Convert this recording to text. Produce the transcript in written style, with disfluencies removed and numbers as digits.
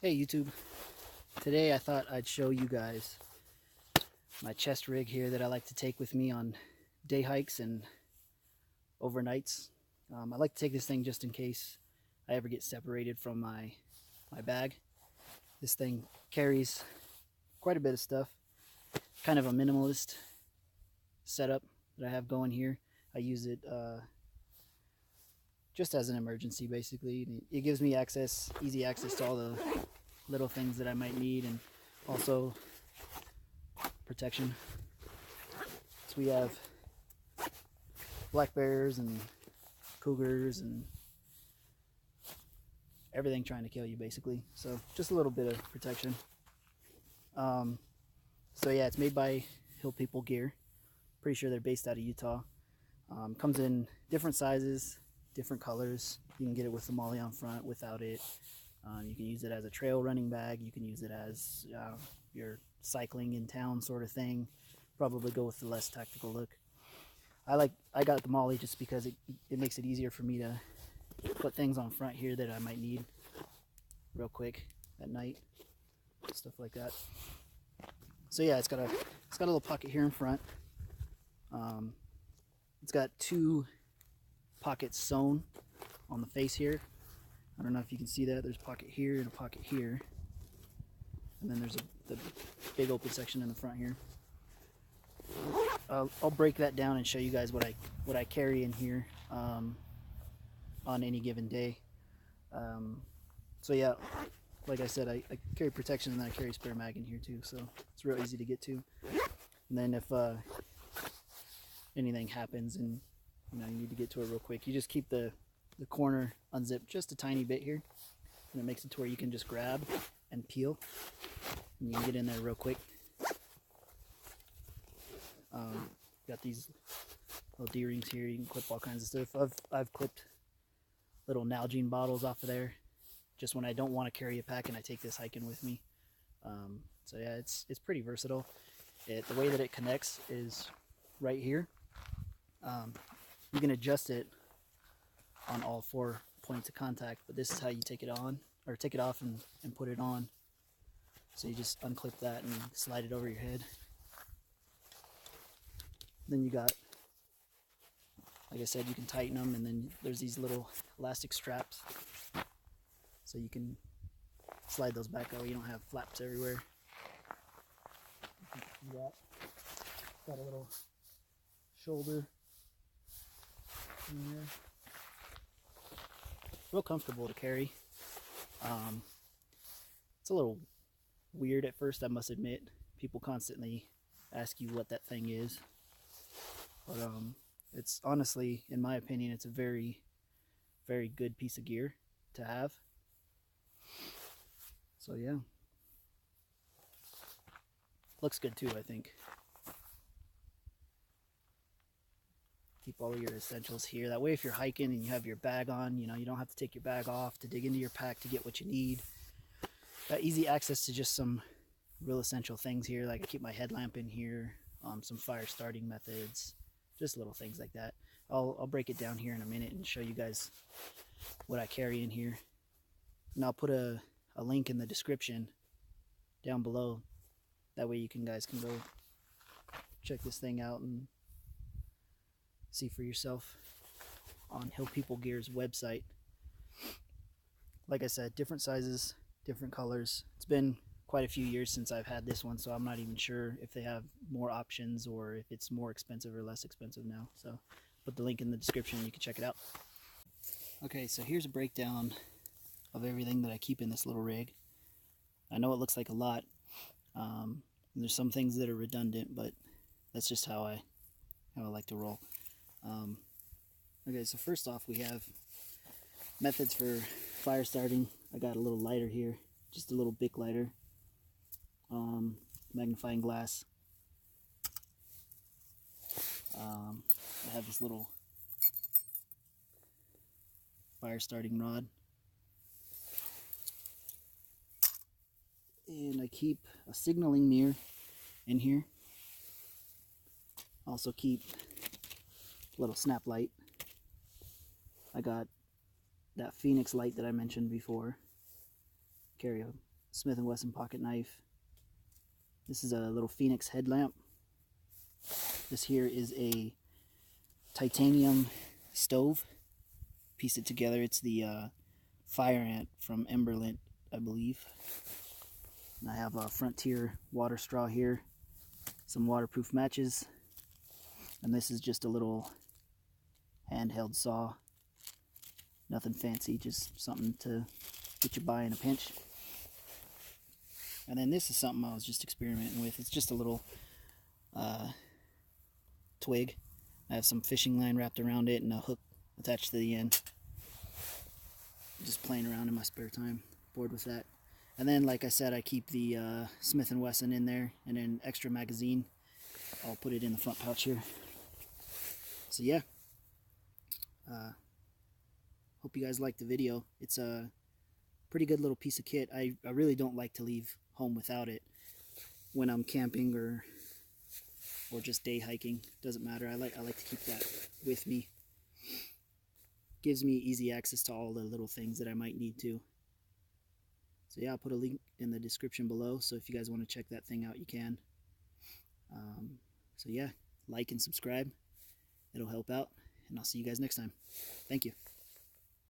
Hey YouTube, today I thought I'd show you guys my chest rig here that I like to take with me on day hikes and overnights. I like to take this thing just in case I ever get separated from my bag. This thing carries quite a bit of stuff, kind of a minimalist setup that I have going here. I use it just as an emergency basically. It gives me easy access to all the little things that I might need, and also protection. So we have black bears and cougars and everything trying to kill you basically. So just a little bit of protection. So yeah, it's made by Hill People Gear. Pretty sure they're based out of Utah. Comes in different sizes, different colors. You can get it with the molle on front, without it. You can use it as a trail running bag. You can use it as your cycling in town sort of thing. Probably go with the less tactical look. I got the molle just because it makes it easier for me to put things on front here that I might need real quick at night, stuff like that. So yeah, it's got a little pocket here in front. It's got two pockets sewn on the face here. I don't know if you can see that. There's a pocket here and a pocket here, and then there's the big open section in the front here. I'll break that down and show you guys what I carry in here on any given day. So yeah, like I said, I carry protection, and then I carry spare mag in here too, so it's real easy to get to. And then if anything happens and you need to get to it real quick, you just keep the corner unzipped just a tiny bit here, and it makes it to where you can just grab and peel, and you can get in there real quick. Got these little D-rings here. You can clip all kinds of stuff. I've clipped little Nalgene bottles off of there just when I don't want to carry a pack and I take this hiking with me. So yeah, it's pretty versatile. The way that it connects is right here. You can adjust it on all 4 points of contact, but this is how you take it on, or take it off and put it on. So you just unclip that and slide it over your head. Then you got, like I said, you can tighten them, and then there's these little elastic straps, so you can slide those back out. You don't have flaps everywhere. Got a little shoulder in there. Real comfortable to carry. It's a little weird at first, I must admit. People constantly ask you what that thing is, but it's honestly, in my opinion, it's a very, very good piece of gear to have. So yeah, looks good too, I think. Keep all of your essentials here. That way, if you're hiking and you have your bag on, you don't have to take your bag off to dig into your pack to get what you need. Got easy access to just some real essential things here. Like I keep my headlamp in here, some fire starting methods, just little things like that. I'll break it down here in a minute and show you guys what I carry in here. And I'll put a link in the description down below. That way you guys can go check this thing out and see for yourself on Hill People Gear's website. Like I said, different sizes, different colors. It's been quite a few years since I've had this one, so I'm not even sure if they have more options or if it's more expensive or less expensive now. So put the link in the description, you can check it out. Okay, so here's a breakdown of everything that I keep in this little rig. I know it looks like a lot. There's some things that are redundant, but that's just how I like to roll. Okay, so first off, we have methods for fire starting. I got a little lighter here, just a little Bic lighter, magnifying glass. I have this little fire starting rod, and I keep a signaling mirror in here. Also keep a little snap light. I got that Phoenix light that I mentioned before. Carry a Smith & Wesson pocket knife. This is a little Phoenix headlamp. This here is a titanium stove. Piece it together. It's the Fire Ant from Emberlint, I believe. And I have a Frontier water straw here, some waterproof matches, and this is just a little handheld saw. Nothing fancy, just something to get you by in a pinch. And then this is something I was just experimenting with. It's just a little twig. I have some fishing line wrapped around it and a hook attached to the end. Just playing around in my spare time. Bored with that. And then, like I said, I keep the Smith & Wesson in there, and an extra magazine. I'll put it in the front pouch here. So yeah. Hope you guys liked the video. It's a pretty good little piece of kit. I really don't like to leave home without it when I'm camping or just day hiking. Doesn't matter. I like to keep that with me. Gives me easy access to all the little things that I might need to. So yeah, I'll put a link in the description below, so if you guys want to check that thing out, you can. So yeah, like and subscribe. It'll help out, and I'll see you guys next time. Thank you.